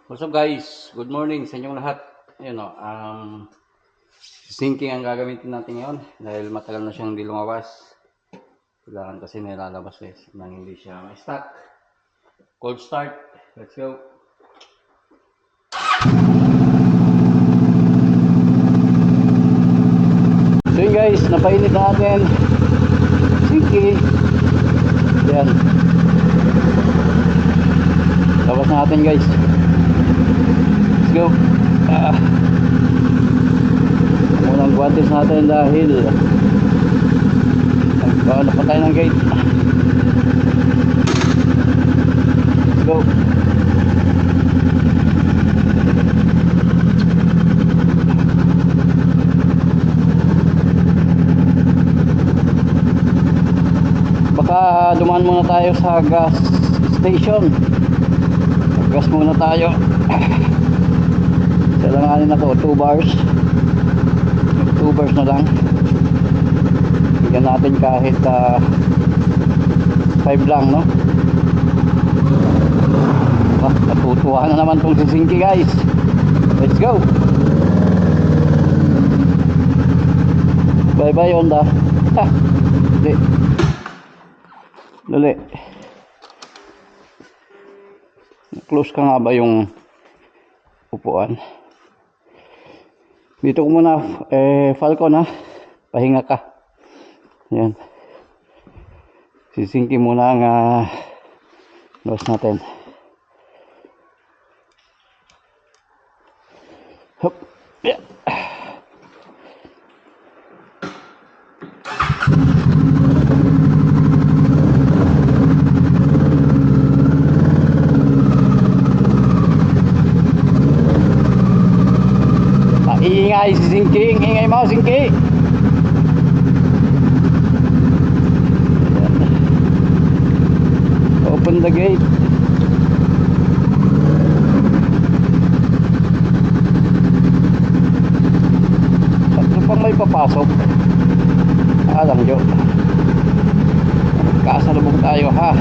What's up guys? Good morning sa inyong lahat. Ayun o, sinking ang gagamitin natin ngayon dahil matagal na siyang hindi lumabas. Kailangan kasi nilalabas guys nang hindi siya may stock. Cold start. Let's go. So yun guys, napainit natin. Sinking. Yan. Labas natin guys. Let's go. Unang guantes natin dahil nagkaano pa tayo ng gate. Let's go. Baka dumaan muna tayo sa gas station. Gas muna tayo. Kailanganin ako 2 bars. 2 bars na lang. Bigyan natin kahit 5 lang, no? Natutuwa na naman tong sisingki guys. Let's go. Bye bye Honda. Dali. Dali. Close ka nga ba yung upuan? Dito ko muna, Falcon ha. Pahinga ka. Yan. Sisingki muna ang nose natin. Hop. Yeah. Ingay si Singking, ingay mo Singki. Open the gate. Ano pang may papasok? Alang jo. Kasalubong tayo ha.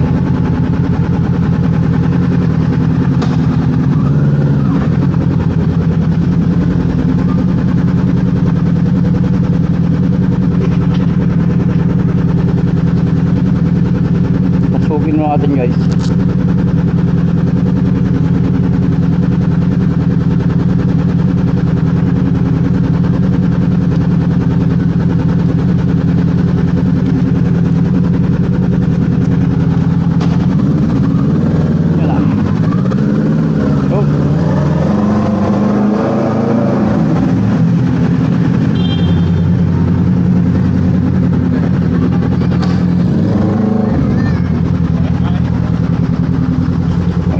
Pasugin mo natin guys.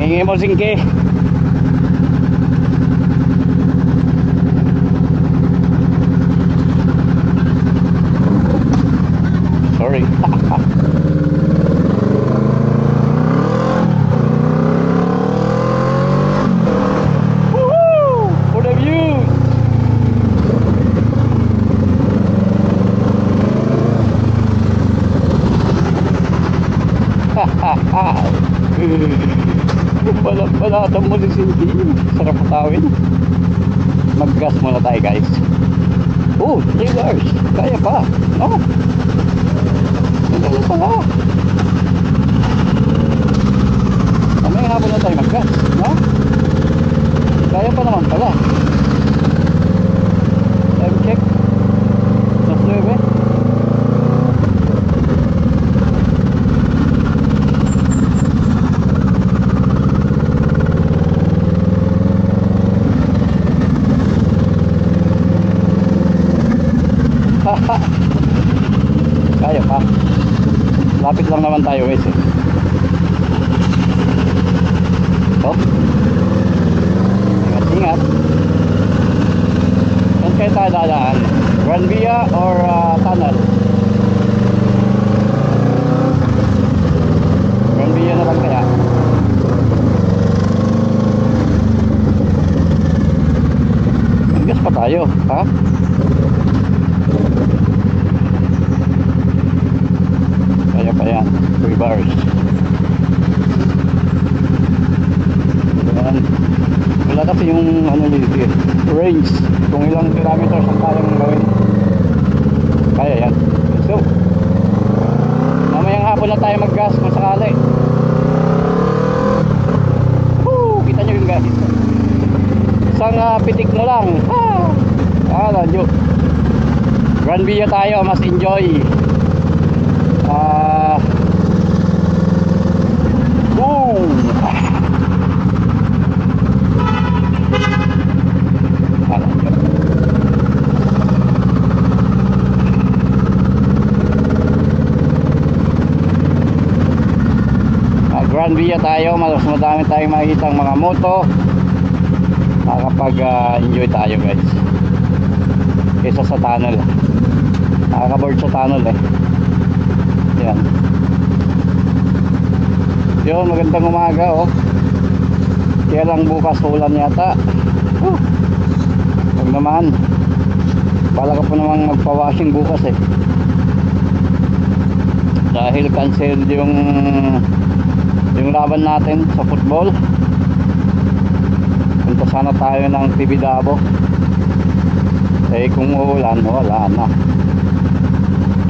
Ingay mo Singki. Sorry. Woohoo! For the view. Balatan mo si Cindy. Sarap patawin. Mag-gas muna tayo guys. Oh, 3 bars. Kaya pa. No? Kaya pala. Mamaya hapon na tayo mag-gas. No? Kaya pa naman pala. Time check. Nas 9. Kaya pa. Lapit lang naman tayo guys eh. So, ingat-ingat. Saan kayo tayo dadaan? Grand Via or tunnel? Grand Via na lang kaya. Gas pa tayo, ha? Kaya pa yan, 3 bars. Ayan. yung ano dito, range kung ilang kilometers ang kayang gawin. Kaya yan. So mamayang hapon na tayo mag-gas kung sakali. Kita nyo yung gas. Isang pitik mo lang. Radyo. Grand Via tayo, mas enjoy. Boom. Grand Via tayo, mas madami tayong makikita mga moto. Nakakapag-enjoy tayo guys kaysa sa tunnel. Nakaka-board sa tunnel yan. Yun, magandang umaga kaya lang bukas ulan yata. Huwag naman, bala ka po namang magpa-washing bukas dahil cancel yung laban natin sa football. Punta sana tayo ng TV Davao. Kung uulan, wala na.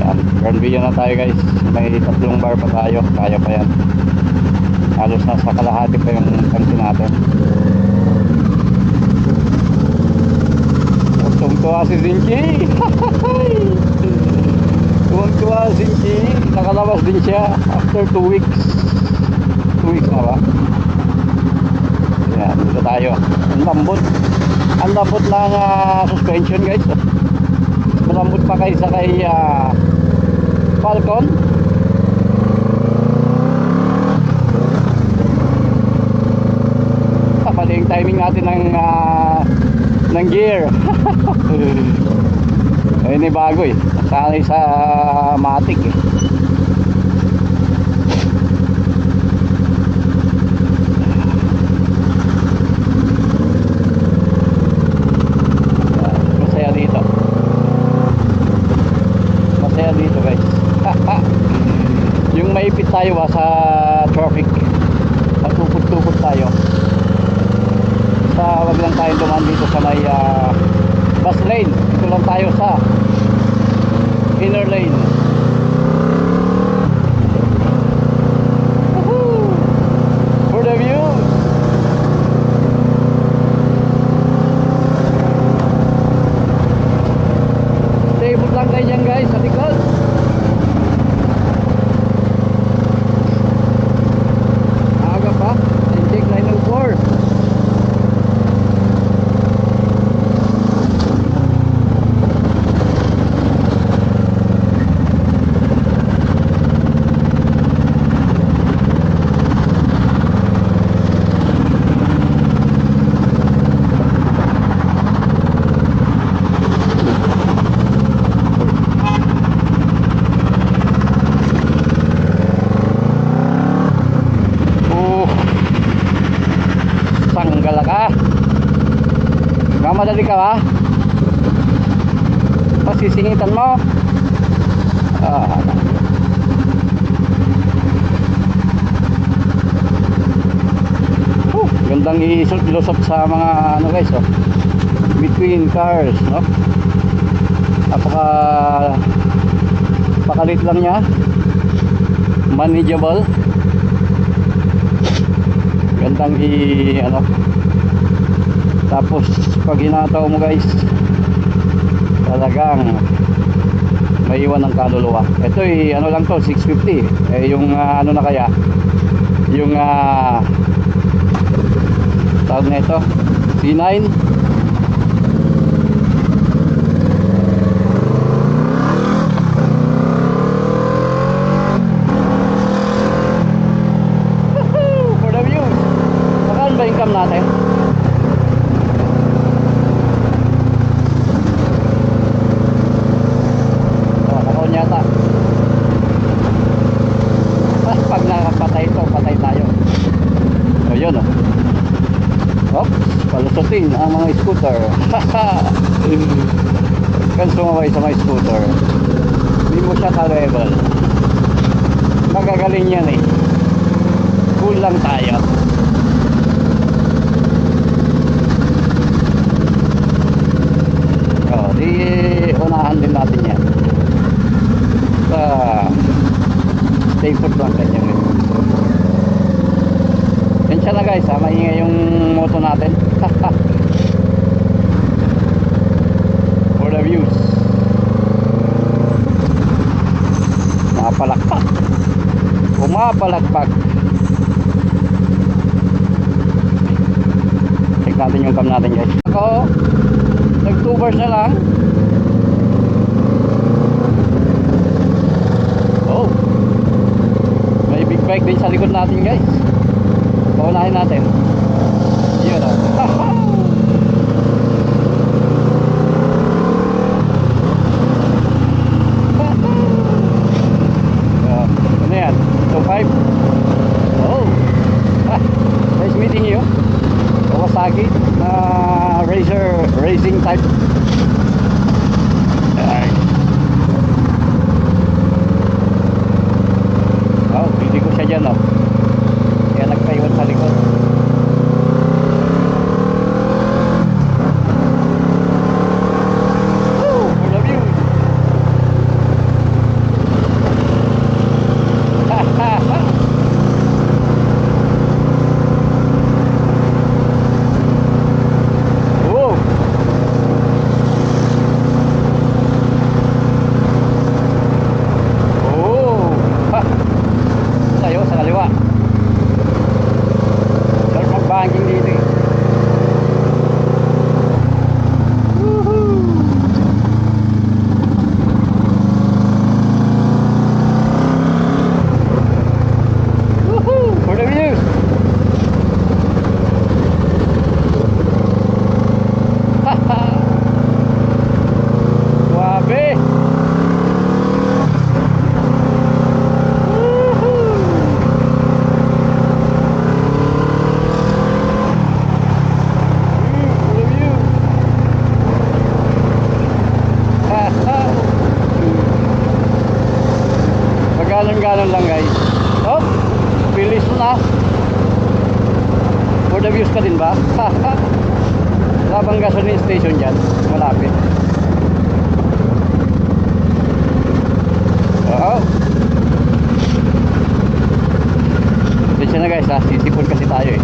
Yan, Grand Via na tayo guys. May 3 bar pa tayo. Kaya pa yan. Halos nasa kalahati pa yung kanti natin. Tuwang-tuwa si Zinky. Tuwang-tuwa si Zinky. Nakalabas din siya after 2 weeks. 2 weeks na ba? Yan, dito tayo. Ang lambot. Ang lambot ng suspension guys. Malambot pa kaysa kay Falcon. Mali yung timing natin ng gear. Ayun ay bago sanay sa matic masaya dito guys. Yung maipit tayo sa traffic, matupod-tupod tayo. Wag lang tayo dumaan dito sa may bus lane. Dito lang tayo sa inner lane. For the view. Stable lang kayo dyan guys sa likod. Aga pa, intake 904. Sanggala ka. Mamadali ka ba? Pasisingitan mo. Gandang ilusot sa mga ano guys between cars pakalit lang niya, manageable. Gandang tapos pag hinataw mo guys, talagang may iwan ng kaluluwa. Ito ano lang to, 650 yung ano na kaya yung tawag na ito, C9. For the view. Magkano ba income natin? Nakaon yata. Pag nakapatay ito, patay tayo. So yun palusutin ang mga scooter. Kan sumaway sa mga scooter, hindi mo siya ka-level. Magagaling yan cool lang tayo. unahan din natin yan. Stay put lang ganyan. Yan siya na guys, maingay yung moto natin. For the views. Mapalakpak. Pumapalakpak. Check natin yung cam natin guys. Ako, nag 2 bars na lang. Oh, may big bike din sa likod natin guys. Paunahin natin. Yun o. Ano yan? 2.5. Oh, nice meeting you. Kawasaki na racer racing type. Ay. Oh, hindi ko siya dyan oh. Kaya nagpaiwan sa likod. Woo, for the view. Ha ha ha. Oh. Oh. Ha. Tayo sa kaliwa. Sarap mag-banking dito eh. Woohoo! Woohoo! For the views! Haha! Suabe! Woohoo! For the view! Haha! Paganon-ganon lang guys. Oh! Bilis mo na. For the views ka din ba? Haha! Wala bang gasoline station dyan? Malapit. Oo. Diyan na guys ha. Sisipon kasi tayo eh.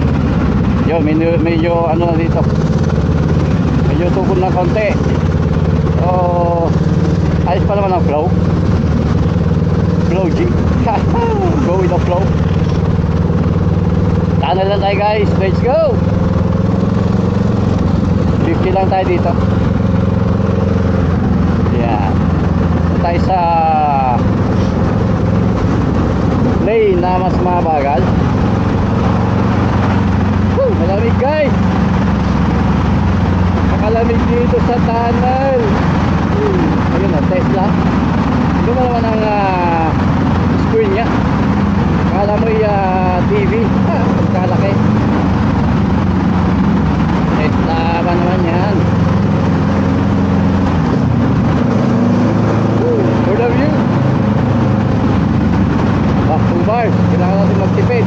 Yo, medyo ano na dito. Medyo tukod na konti. Oh, ayos pa naman ang flow. Flow G. Go with the flow. Tunnel lang tayo guys. Let's go. 50 lang tayo dito. Yan. Tayo sa lane na mas mabagal. Woo, malamig guys. Makalamig dito sa tunnel. Ayun o, Tesla. Ito mo naman ang screen niya. Kala mo yung TV. Kalaki. Tesla ba naman yan? For the view. Back to bars. Kailangan natin magtipid.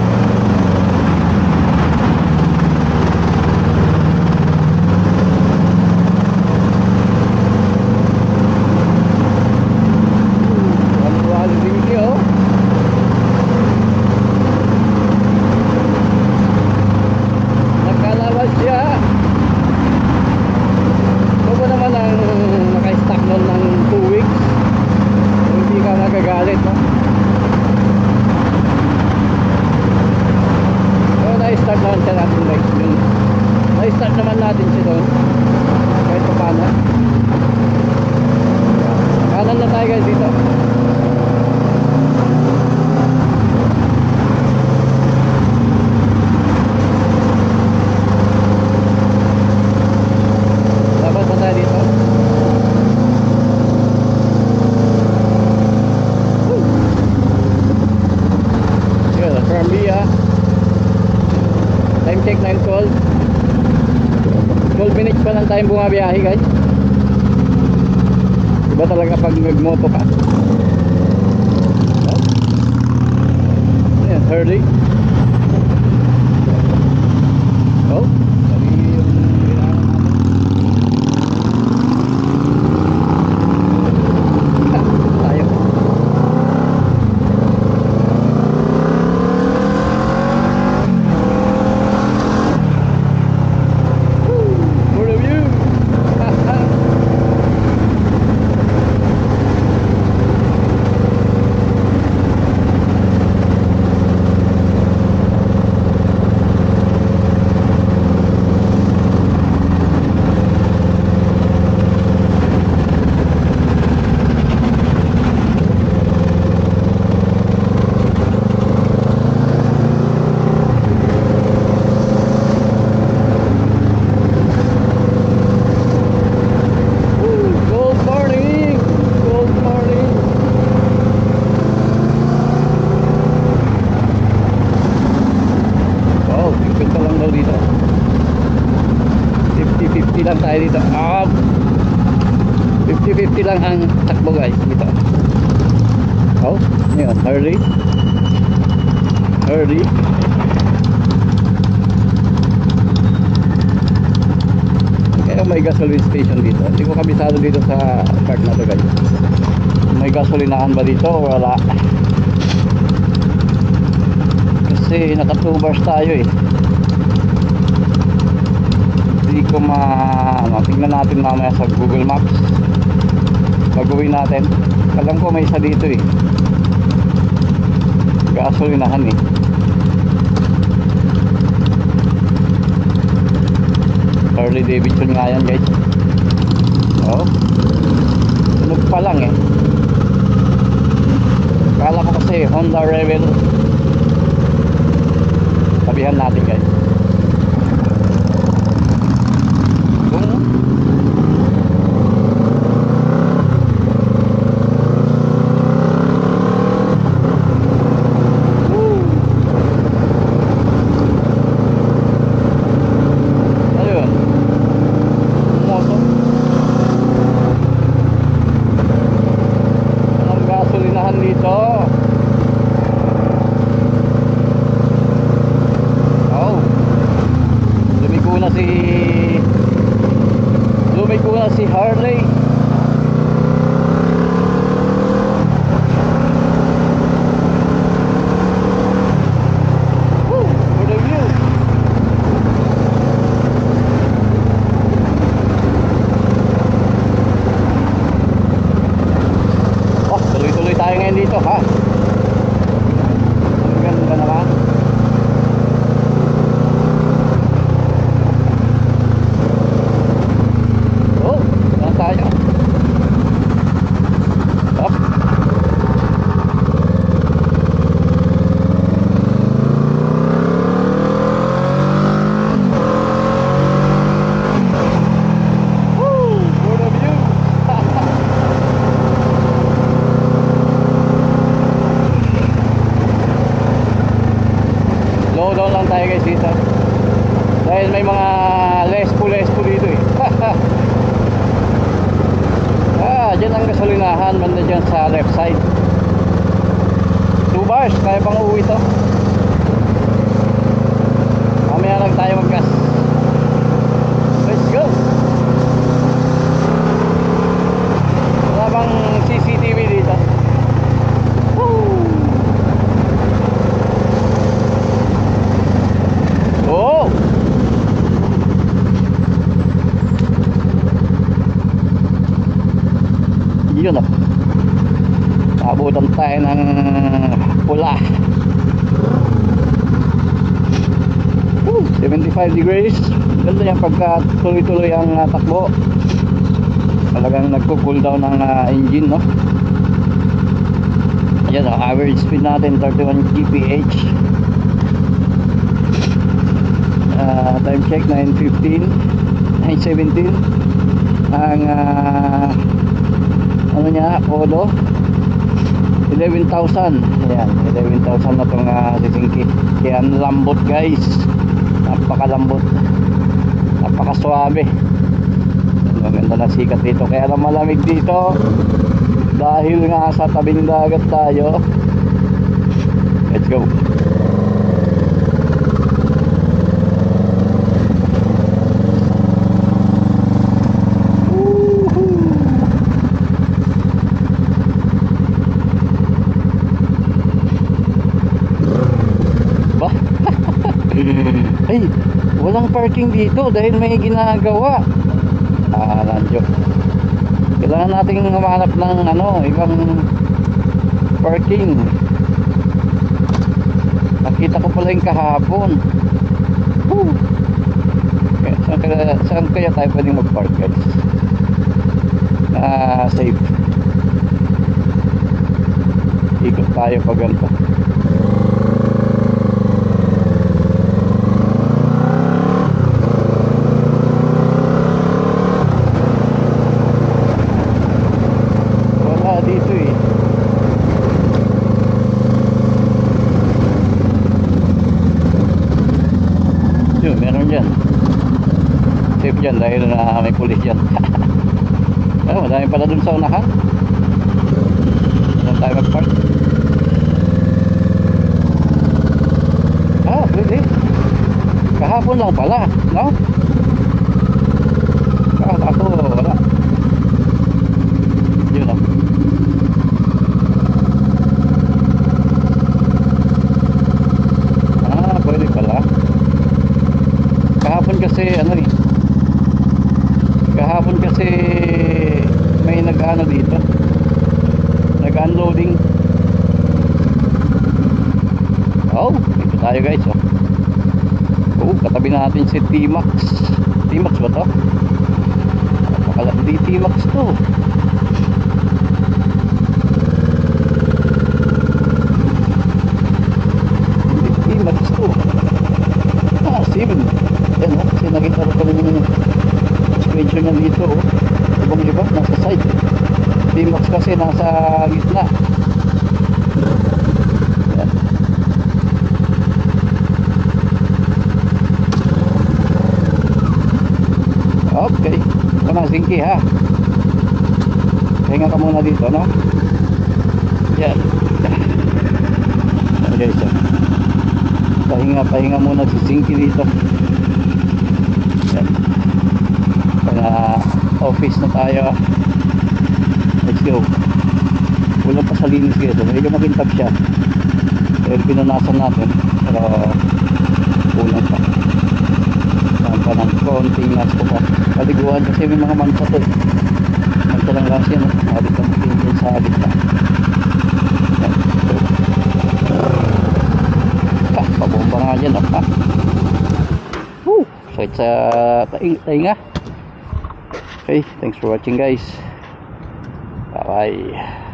Nakalawas siya. Ito ba naman ang naka-stack nun ng 2 weeks? Hindi ka magagalit, no? So, na-start naman siya natin guys. Na-start naman natin siya doon. Kahit pa paano. Kanan na tayo guys dito. Dapat pa tayo dito. Yun, from Bia. Time check 9:12. 12 minutes pa lang tayong bumabiyahe guys. Iba talaga pag nagmoto ka. Ayan, early. Oh, sabi yung kailangan natin. Kwenta lang daw dito. 50-50 lang tayo dito. 50-50 lang ang takbo guys dito. Oh, yun, Harley. Kaya may gasoline station dito. Hindi ko kabisado dito sa park na to guys. May gasolinahan ba dito o wala? Kasi naka 2 bars tayo eh. Hindi ko tingnan natin mamaya sa Google Maps. Gagawin natin. Alam ko may isa dito eh. Gasolinahan eh. Harley Davidson nga yan guys. Oh, tunog pa lang eh. Kala ko kasi Honda Rebel. Sabihan natin guys. Si Harley. Woo, for the view. Oh, tuloy-tuloy tayo ngayon dito ha. Ang ganda naman. Dahil may mga lespo dito eh. Dyan ang gasolinahan, banda dyan sa left side. 2 bars, kaya pang uuwi to. Mamaya lang tayo mag-gas. Let's go. Wala bang CCTV dito? Oh! Yun oh. Abutan tayo ng pula. 75 degrees. Ganda yan pagka tuloy-tuloy ang takbo. Talagang nagko-cool down ang engine no. Ayan oh, average speed natin 31 kph. Time check 9:15 9:17. Ang ano niya, Odo 11,000. Ayan, 11,000 na itong sisingki. Kaya ang lambot guys, napakalambot, napakaswabe. Maganda na sikat dito, kaya lang malamig dito dahil nga sa tabing dagat tayo. Let's go. Ay, walang parking dito dahil may ginagawa. Nandiyo. Kailangan nating humanap ng ibang parking. Nakita ko pala yung kahapon. Saan kaya tayo pwedeng mag-park guys? Safe. Ikot tayo pag ganito. meron dyan. Safe dyan dahil na may pulis dyan. Oh, madami pala dun sa unahan. Saan tayo mag-park? Ah, pwede. Kahapon lang pala, no? Ako, wala. Yun, oh. Ah, pwede pala. Kahapon kasi, ano eh. Kahapon kasi may nag-ano dito. Nag-unloading. Oh, dito tayo guys, oh. Oh, katabi natin si T-Max. T-Max ba to? Akala hindi T-Max to. Hindi T-Max to. Ah, Sim. Yan o, kasi nakita ko kami ng suspension niya dito o. Ibang-iba, nasa side. T-Max kasi nasa gitna. Yan. Okay. Ito na, Zinky ha. Hinga ka muna dito, no? Yan. Okay, so. Pahinga muna si Zinky dito. Yan. Kaya office na tayo. Let's go. Wala pa sa linis guys. Medyo makintab siya. Pero pinunasan natin. Pero kulang pa. Saan pa ng konting asko pa. Paliguan kasi may mga mansa to eh. Mansa lang lang siya. Habit lang tingin sa habit pa. Pabomba nga dyan. So it's tainga. Okay, thanks for watching guys. Bye bye.